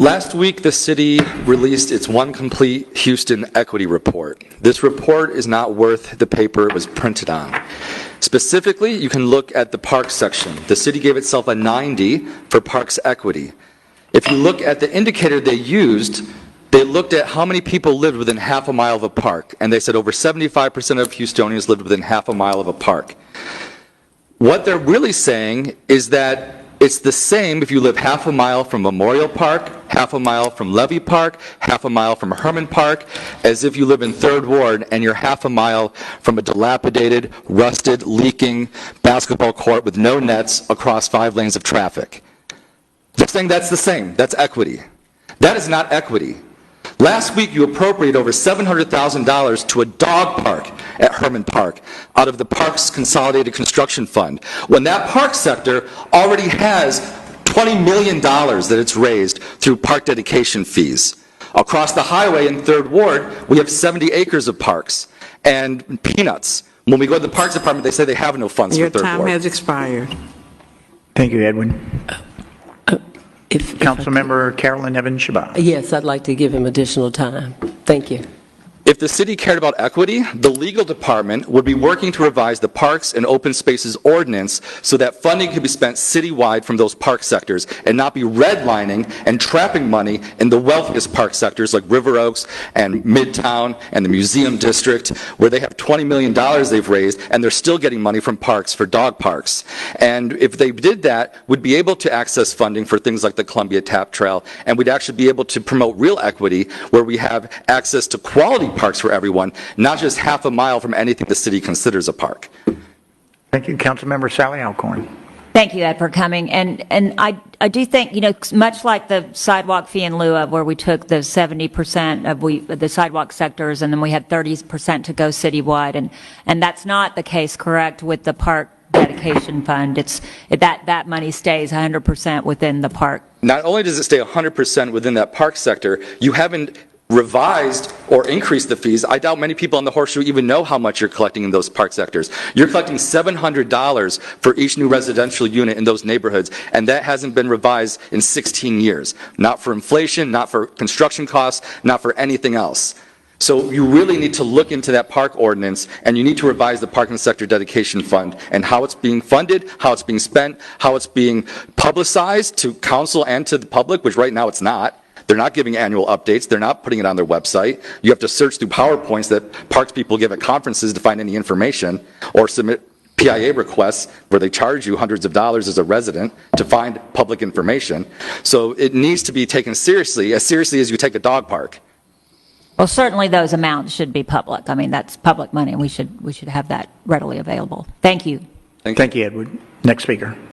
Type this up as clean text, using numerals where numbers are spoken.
Last week, the city released its One Complete Houston Equity Report. This report is not worth the paper it was printed on. Specifically, you can look at the parks section. The city gave itself a 90 for parks equity. If you look at the indicator they used, they looked at how many people lived within half a mile of a park, and they said over 75% of Houstonians lived within half a mile of a park. What they're really saying is that it's the same if you live half a mile from Memorial Park, half a mile from Levy Park, half a mile from Hermann Park, as if you live in 3rd Ward and you're half a mile from a dilapidated, rusted, leaking basketball court with no nets across 5 lanes of traffic. They're saying that's the same. That's equity. That is not equity. Last week, you appropriated over $700,000 to a dog park at Hermann Park out of the Parks Consolidated Construction Fund, when that park sector already has $20 million that it's raised through park dedication fees. Across the highway in 3rd Ward, we have 70 acres of parks and peanuts. When we go to the Parks Department, they say they have no funds for 3rd Ward. Your time has expired. Thank you, Edwin. Councilmember Carolyn Evans-Shabbat. Yes, I'd like to give him additional time. Thank you. If the city cared about equity, the legal department would be working to revise the Parks and Open Spaces Ordinance so that funding could be spent citywide from those park sectors and not be redlining and trapping money in the wealthiest park sectors like River Oaks and Midtown and the Museum District, where they have $20 million they've raised and they're still getting money from parks for dog parks. And if they did that, we'd be able to access funding for things like the Columbia Tap Trail, and we'd actually be able to promote real equity where we have access to quality parks for everyone, not just half a mile from anything the city considers a park. Thank you, Councilmember Sally Alcorn. Thank you, Ed, for coming. And I do think, much like the sidewalk fee in lieu of, where we took the 70% of the sidewalk sectors and then we had 30% to go citywide, and that's not the case, correct, with the park dedication fund. It's that money stays 100% within the park. Not only does it stay 100% within that park sector, you haven't revised or increased the fees. I doubt many people on the Horseshoe even know how much you're collecting in those park sectors. You're collecting $700 for each new residential unit in those neighborhoods, and that hasn't been revised in 16 years. Not for inflation, not for construction costs, not for anything else. So you really need to look into that park ordinance, and you need to revise the parking sector dedication fund and how it's being funded, how it's being spent, how it's being publicized to council and to the public, which right now it's not. They're not giving annual updates. They're not putting it on their website. You have to search through PowerPoints that parks people give at conferences to find any information, or submit PIA requests where they charge you hundreds of dollars as a resident to find public information. So it needs to be taken seriously as you take a dog park. Well, certainly those amounts should be public. I mean, that's public money, and we should have that readily available. Thank you. Thank you, Edward. Next speaker.